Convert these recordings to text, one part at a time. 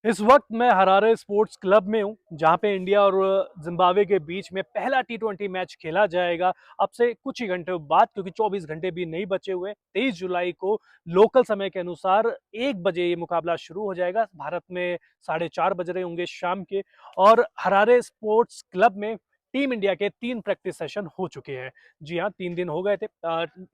इस वक्त मैं हरारे स्पोर्ट्स क्लब में हूं, जहां पे इंडिया और जिम्बाब्वे के बीच में पहला टी20 मैच खेला जाएगा अब से कुछ ही घंटे बाद, क्योंकि 24 घंटे भी नहीं बचे हुए। 23 जुलाई को लोकल समय के अनुसार 1 बजे ये मुकाबला शुरू हो जाएगा। भारत में 4:30 बज रहे होंगे शाम के। और हरारे स्पोर्ट्स क्लब में टीम इंडिया के 3 प्रैक्टिस सेशन हो चुके हैं। जी हाँ, 3 दिन हो गए थे।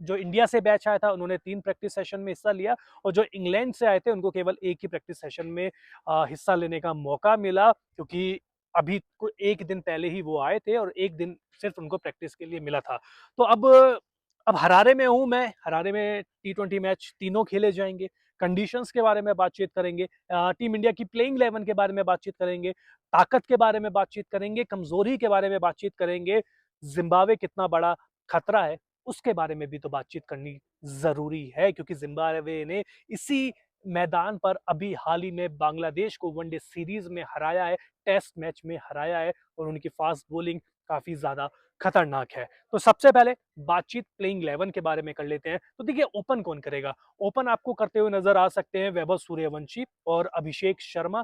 जो इंडिया से बैच आया था उन्होंने 3 प्रैक्टिस सेशन में हिस्सा लिया, और जो इंग्लैंड से आए थे उनको केवल एक ही प्रैक्टिस सेशन में हिस्सा लेने का मौका मिला, क्योंकि अभी एक दिन पहले ही वो आए थे और एक दिन सिर्फ उनको प्रैक्टिस के लिए मिला था। तो अब हरारे में हूं मैं। हरारे में टी20 मैच तीनों खेले जाएंगे। कंडीशंस के बारे में बातचीत करेंगे, टीम इंडिया की प्लेइंग 11 के बारे में बातचीत करेंगे, ताकत के बारे में बातचीत करेंगे, कमजोरी के बारे में बातचीत करेंगे, जिम्बाब्वे कितना बड़ा खतरा है उसके बारे में भी तो बातचीत करनी जरूरी है, क्योंकि जिम्बाब्वे ने इसी मैदान पर अभी हाल ही में बांग्लादेश को वनडे सीरीज में हराया है, टेस्ट मैच में हराया है, और उनकी फास्ट बॉलिंग काफी ज्यादा खतरनाक है। तो सबसे पहले बातचीत प्लेइंग 11 के बारे में कर लेते हैं। तो देखिए, ओपन कौन करेगा? ओपन आपको करते हुए नजर आ सकते हैं वैभव सूर्यवंशी और अभिषेक शर्मा।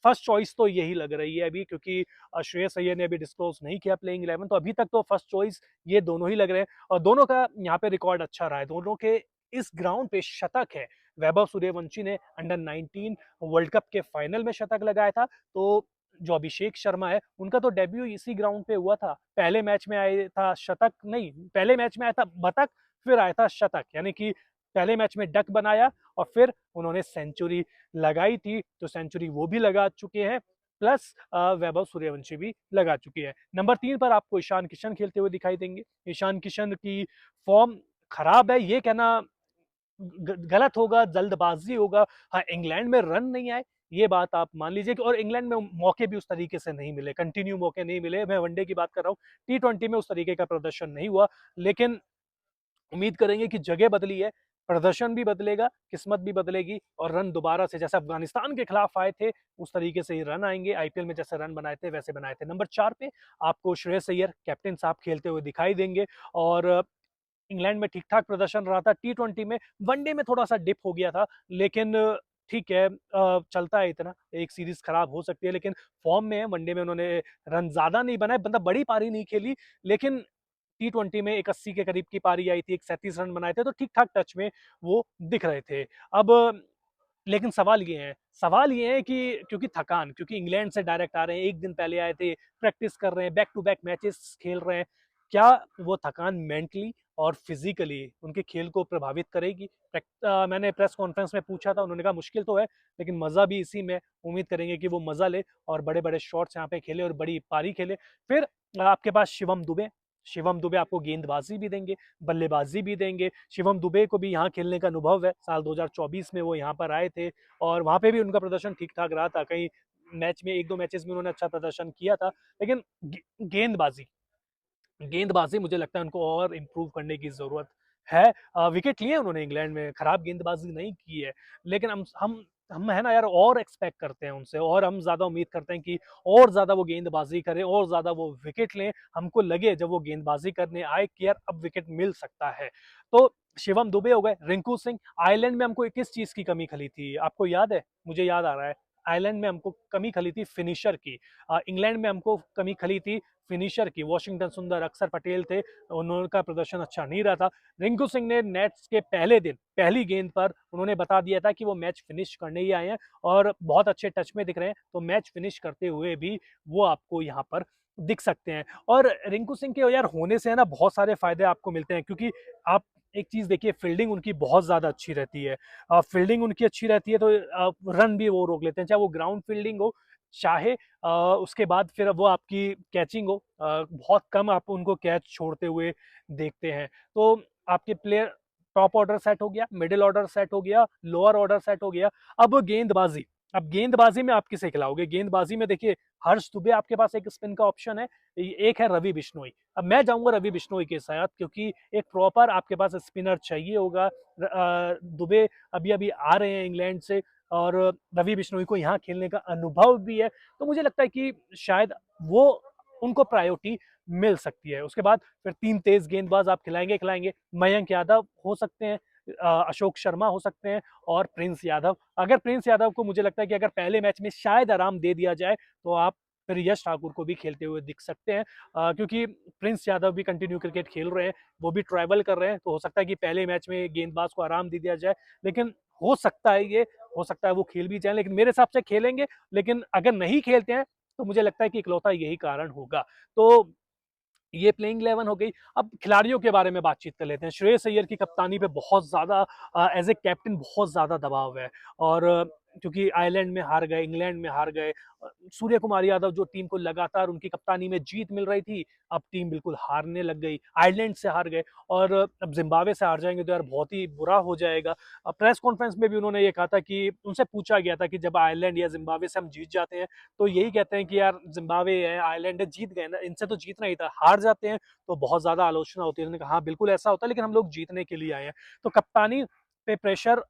फर्स्ट चॉइस तो यही लग रही है अभी, क्योंकि श्रेयस अय्यर ने अभी डिस्क्लोज नहीं किया प्लेइंग 11, तो अभी तक तो फर्स्ट चॉइस ये दोनों ही लग रहे हैं। और दोनों का यहाँ पे रिकॉर्ड अच्छा रहा है, दोनों के इस ग्राउंड पे शतक है। वैभव सूर्यवंशी ने अंडर 19 वर्ल्ड कप के फाइनल में शतक लगाया था। तो जो अभिषेक शर्मा है उनका तो डेब्यू इसी ग्राउंड पे हुआ था। पहले मैच में आया था शतक, नहीं, पहले मैच में आया था बतक, फिर आया था शतक, यानी कि पहले मैच में डक बनाया और फिर उन्होंने सेंचुरी लगाई थी। तो सेंचुरी वो भी लगा चुके हैं, प्लस वैभव सूर्यवंशी भी लगा चुकी है। नंबर 3 पर आपको ईशान किशन खेलते हुए दिखाई देंगे। ईशान किशन की फॉर्म खराब है ये कहना गलत होगा, जल्दबाजी होगा। हाँ, इंग्लैंड में रन नहीं आए ये बात आप मान लीजिए कि, और इंग्लैंड में मौके भी उस तरीके से नहीं मिले, कंटिन्यू मौके नहीं मिले। मैं वनडे की बात कर रहा हूँ, टी20 में उस तरीके का प्रदर्शन नहीं हुआ। लेकिन उम्मीद करेंगे कि जगह बदली है, प्रदर्शन भी बदलेगा, किस्मत भी बदलेगी, और रन दोबारा से जैसे अफगानिस्तान के खिलाफ आए थे उस तरीके से ही रन आएंगे। आईपीएल में जैसे रन बनाए थे वैसे बनाए थे। नंबर 4 पे आपको श्रेयस अय्यर कैप्टन साहब खेलते हुए दिखाई देंगे। और इंग्लैंड में ठीक ठाक प्रदर्शन रहा था टी20 में। वनडे में थोड़ा सा डिप हो गया था, लेकिन ठीक है, चलता है, इतना एक सीरीज खराब हो सकती है, लेकिन फॉर्म में है। वनडे में उन्होंने रन ज्यादा नहीं बनाए, मतलब बड़ी पारी नहीं खेली, लेकिन टी20 में एक 80 के करीब की पारी आई थी, एक 37 रन बनाए थे, तो ठीक ठाक टच में वो दिख रहे थे। अब लेकिन सवाल ये है कि क्योंकि इंग्लैंड से डायरेक्ट आ रहे हैं, एक दिन पहले आए थे, प्रैक्टिस कर रहे हैं, बैक टू बैक मैचेस खेल रहे हैं, क्या वो थकान मेंटली और फिजिकली उनके खेल को प्रभावित करेगी? मैंने प्रेस कॉन्फ्रेंस में पूछा था, उन्होंने कहा मुश्किल तो है, लेकिन मजा भी इसी में। उम्मीद करेंगे कि वो मजा ले और बड़े बड़े शॉट्स यहाँ पे खेले और बड़ी पारी खेले। फिर आपके पास शिवम दुबे आपको गेंदबाजी भी देंगे, बल्लेबाजी भी देंगे। शिवम दुबे को भी यहाँ खेलने का अनुभव है, साल 2024 में वो यहाँ पर आए थे और वहाँ पे भी उनका प्रदर्शन ठीक ठाक रहा था। कई मैच में, एक दो मैचेस में उन्होंने अच्छा प्रदर्शन किया था, लेकिन गेंदबाजी गेंदबाजी मुझे लगता है उनको और इम्प्रूव करने की जरूरत है। विकेट लिए उन्होंने इंग्लैंड में, खराब गेंदबाजी नहीं की है, लेकिन हम है ना यार, और एक्सपेक्ट करते हैं उनसे, और हम ज्यादा उम्मीद करते हैं कि और ज्यादा वो गेंदबाजी करें, और ज्यादा वो विकेट लें। हमको लगे जब वो गेंदबाजी करने आए कि यार अब विकेट मिल सकता है। तो शिवम दुबे हो गए। रिंकू सिंह, आयरलैंड में हमको किस चीज की कमी खली थी आपको याद है? मुझे याद आ रहा है, आयरलैंड में हमको कमी खली थी फिनिशर की। इंग्लैंड में हमको कमी खली थी फिनिशर की। वॉशिंगटन सुंदर, अक्षर पटेल थे, उनका प्रदर्शन अच्छा नहीं रहा था। रिंकू सिंह ने नेट्स के पहले दिन, पहली गेंद पर उन्होंने बता दिया था कि वो मैच फिनिश करने ही आए हैं, और बहुत अच्छे टच में दिख रहे हैं, तो मैच फिनिश करते हुए भी वो आपको यहाँ पर दिख सकते हैं। और रिंकू सिंह के यार होने से है ना बहुत सारे फायदे आपको मिलते हैं, क्योंकि आप एक चीज देखिए, फील्डिंग उनकी बहुत ज्यादा अच्छी रहती है। फील्डिंग उनकी अच्छी रहती है तो रन भी वो रोक लेते हैं, चाहे वो ग्राउंड फील्डिंग हो, चाहे उसके बाद फिर वो आपकी कैचिंग हो। बहुत कम आप उनको कैच छोड़ते हुए देखते हैं। तो आपके प्लेयर, टॉप ऑर्डर सेट हो गया, मिडिल ऑर्डर सेट हो गया, लोअर ऑर्डर सेट हो गया। अब गेंदबाजी में आप किसे खिलाओगे? गेंदबाजी में देखिए, हर्ष दुबे आपके पास एक स्पिन का ऑप्शन है, एक है रवि बिश्नोई। अब मैं जाऊंगा रवि बिश्नोई के साथ, क्योंकि एक प्रॉपर आपके पास स्पिनर चाहिए होगा। दुबे अभी अभी आ रहे हैं इंग्लैंड से, और रवि बिश्नोई को यहाँ खेलने का अनुभव भी है, तो मुझे लगता है कि शायद वो उनको प्रायोरिटी मिल सकती है। उसके बाद फिर 3 तेज गेंदबाज आप खिलाएंगे। मयंक यादव हो सकते हैं, अशोक शर्मा हो सकते हैं और प्रिंस यादव। अगर प्रिंस यादव को मुझे लगता है कि अगर पहले मैच में शायद आराम दे दिया जाए तो आप फिर यश ठाकुर को भी खेलते हुए दिख सकते हैं, क्योंकि प्रिंस यादव भी कंटिन्यू क्रिकेट खेल रहे हैं, वो भी ट्रैवल कर रहे हैं, तो हो सकता है कि पहले मैच में गेंदबाज को आराम दे दिया जाए। लेकिन हो सकता है ये, हो सकता है वो खेल भी जाए, लेकिन मेरे हिसाब से खेलेंगे। लेकिन अगर नहीं खेलते हैं तो मुझे लगता है कि इकलौता यही कारण होगा। तो ये प्लेइंग 11 हो गई। अब खिलाड़ियों के बारे में बातचीत कर लेते हैं। श्रेयस अय्यर की कप्तानी पे बहुत ज़्यादा एज़ ए कैप्टन बहुत ज़्यादा दबाव है, और क्योंकि आयरलैंड में हार गए, इंग्लैंड में हार गए। सूर्य कुमार यादव जो टीम को लगातार उनकी कप्तानी में जीत मिल रही थी, अब टीम बिल्कुल हारने लग गई। आयरलैंड से हार गए और अब ज़िम्बाब्वे से हार जाएँगे तो यार बहुत ही बुरा हो जाएगा। प्रेस कॉन्फ्रेंस में भी उन्होंने ये कहा था कि उनसे पूछा गया था कि जब आयरलैंड या ज़िम्बाब्वे से हम जीत जाते हैं तो यही कहते हैं कि यार ज़िम्बाब्वे है, आयरलैंड है, जीत गए ना, इनसे तो जीतना ही था। हार जाते हैं तो बहुत ज़्यादा आलोचना होती है। उन्होंने कहा हाँ, बिल्कुल ऐसा होता है, लेकिन हम लोग जीतने के लिए आए हैं। तो कप्तानी पे प्रेशर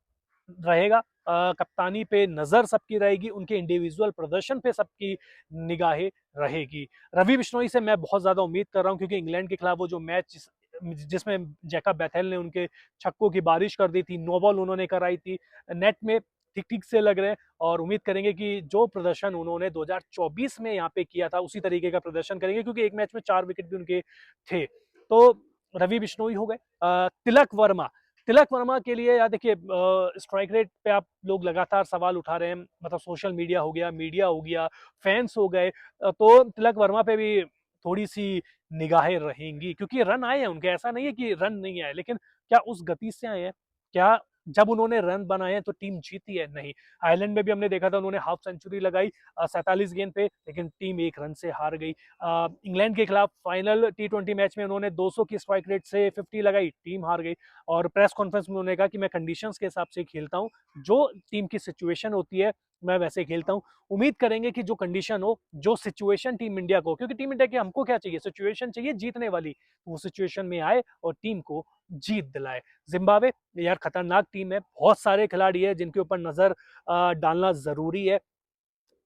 रहेगा, कप्तानी पे नज़र सबकी रहेगी, उनके इंडिविजुअल प्रदर्शन पे सबकी निगाहें रहेगी। रवि बिश्नोई से मैं बहुत ज़्यादा उम्मीद कर रहा हूँ, क्योंकि इंग्लैंड के खिलाफ वो जो मैच जिसमें जैकब बैथेल ने उनके छक्कों की बारिश कर दी थी, नो बॉल उन्होंने कराई थी, नेट में ठीक-ठीक से लग रहे हैं, और उम्मीद करेंगे कि जो प्रदर्शन उन्होंने 2024 में यहाँ पे किया था, उसी तरीके का प्रदर्शन करेंगे, क्योंकि एक मैच में 4 विकेट भी उनके थे। तो रवि बिश्नोई हो गए। तिलक वर्मा के लिए यार देखिए, स्ट्राइक रेट पे आप लोग लगातार सवाल उठा रहे हैं, मतलब सोशल मीडिया हो गया, मीडिया हो गया, फैंस हो गए, तो तिलक वर्मा पे भी थोड़ी-सी निगाहें रहेंगी, क्योंकि रन आए हैं उनके, ऐसा नहीं है कि रन नहीं आए, लेकिन क्या उस गति से आए हैं? क्या जब उन्होंने रन बनाए हैं तो टीम जीती है? नहीं। आयरलैंड में भी हमने देखा था, उन्होंने हाफ सेंचुरी लगाई 47 गेंद पे, लेकिन टीम 1 रन से हार गई। इंग्लैंड के खिलाफ फाइनल टी20 मैच में उन्होंने 200 की स्ट्राइक रेट से 50 लगाई, टीम हार गई। और प्रेस कॉन्फ्रेंस में उन्होंने कहा कि मैं कंडीशंस के हिसाब से खेलता हूँ, जो टीम की सिचुएशन होती है मैं वैसे खेलता हूँ। उम्मीद करेंगे कि जो कंडीशन हो, जो सिचुएशन टीम इंडिया को, क्योंकि टीम इंडिया की हमको क्या चाहिए, सिचुएशन चाहिए जीतने वाली, वो सिचुएशन में आए और टीम को जीत दिलाए। जिम्बाब्वे यार खतरनाक टीम है, बहुत सारे खिलाड़ी है जिनके ऊपर नजर डालना जरूरी है।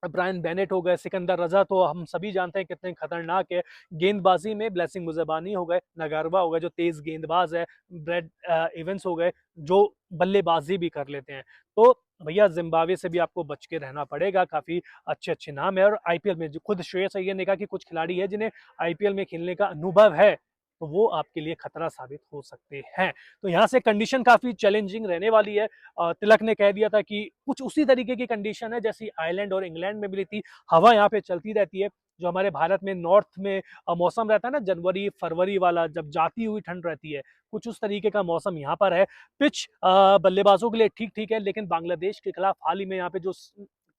ब्रायन बेनेट हो गए, सिकंदर रजा तो हम सभी जानते हैं कितने खतरनाक है। गेंदबाजी में ब्लेसिंग मुजबानी हो गए, नगारवा हो गए जो तेज गेंदबाज है, ब्रेड इवेंस हो गए जो बल्लेबाजी भी कर लेते हैं। तो भैया जिम्बाब्वे से भी आपको बच के रहना पड़ेगा, काफी अच्छे अच्छे नाम है। और आईपीएल में जो खुद श्रेयस अय्यर ने कहा कि कुछ खिलाड़ी है जिन्हें आईपीएल में खेलने का अनुभव है, तो वो आपके लिए खतरा साबित हो सकते हैं। तो यहाँ से कंडीशन काफी चैलेंजिंग रहने वाली है। तिलक ने कह दिया था कि कुछ उसी तरीके की कंडीशन है जैसी आयरलैंड और इंग्लैंड में मिली थी। हवा यहाँ पे चलती रहती है, जो हमारे भारत में नॉर्थ में मौसम रहता है ना, जनवरी फरवरी वाला, जब जाती हुई ठंड रहती है, कुछ उस तरीके का मौसम यहाँ पर है। पिच बल्लेबाजों के लिए ठीक ठीक है, लेकिन बांग्लादेश के खिलाफ हाल ही में यहाँ पे जो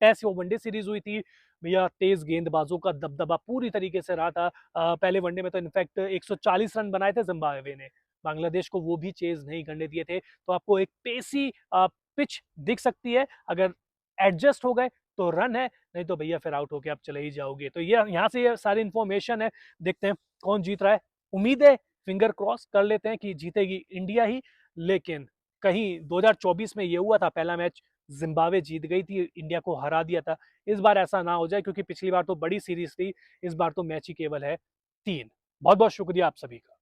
टेस्ट और वनडे सीरीज हुई थी, भैया तेज गेंदबाजों का दबदबा पूरी तरीके से रहा था। पहले वनडे में तो इनफैक्ट 140 रन बनाए थे जिम्बाब्वे ने, बांग्लादेश को वो भी चेज नहीं करने दिए थे। तो आपको एक पेसी पिच दिख सकती है, अगर एडजस्ट हो गए तो रन है, नहीं तो भैया फिर आउट होके आप चले ही जाओगे। तो ये यहाँ से ये सारी इन्फॉर्मेशन है, देखते हैं कौन जीत रहा है। उम्मीद है, फिंगर क्रॉस कर लेते हैं कि जीतेगी इंडिया ही, लेकिन कहीं 2024 में ये हुआ था, पहला मैच जिम्बाब्वे जीत गई थी, इंडिया को हरा दिया था। इस बार ऐसा ना हो जाए, क्योंकि पिछली बार तो बड़ी सीरीज थी, इस बार तो मैच ही केवल है 3। बहुत बहुत शुक्रिया आप सभी का।